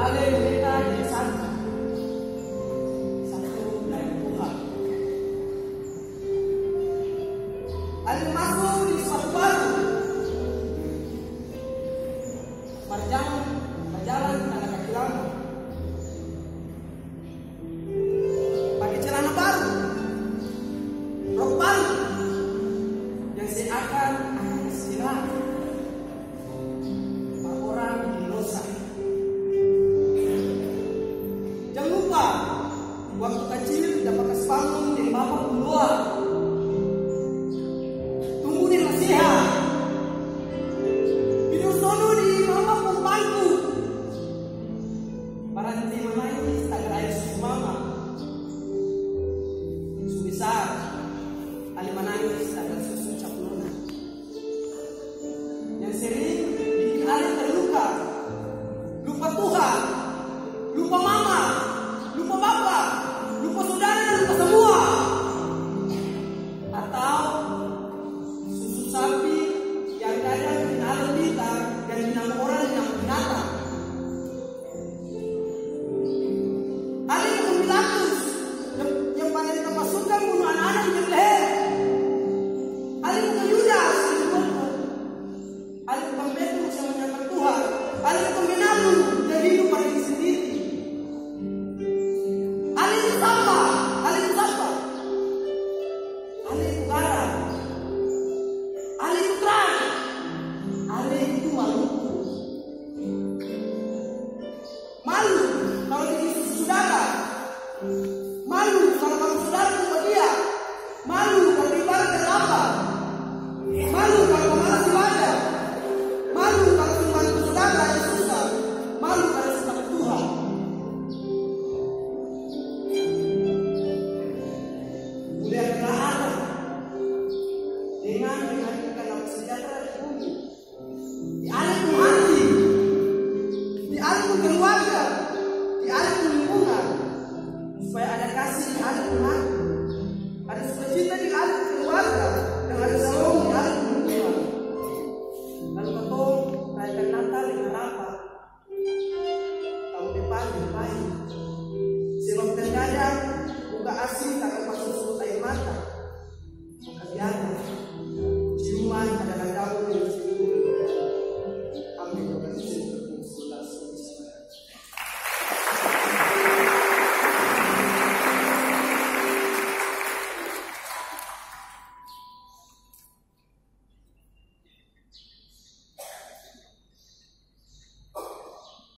Ale mereka jadi satu dari Tuhan. Ale masuk di suatu baru. Berjalan ada kaki lama. Pakai celana baru, rok baru yang seakan akan istirahat. Orang di dosa. Jangan lupa, waktu kecil dapat kesempatan dari bapak keluar. Tunggu di nasihat. Hidup sono di mama pembantu. Para nanti mana ini tak ada susu mama. Susu besar. Ali menangis tak ada susu capuluna. Yang sering bikin Ali terluka. Lupa Tuhan, lupa mama, lupa bapak, lupa saudara, lupa semua. Atau susu sapi yang kadang binatang pintar dan binatang orang yang binatang. Ali bukan Pilatus yang banyak kemasukan bunuh anak-anak di leher. Ali bukan Yudas yang dibunuh. Ali bukan Petrus yang menyangkal Tuhan. Ali bukan Menabung yang hidup pada diri sendiri. Ali itu sampah. Ali itu sampah. Ali itu garam. Ali itu terang. Ali itu malu. Malu kalau jadi saudara.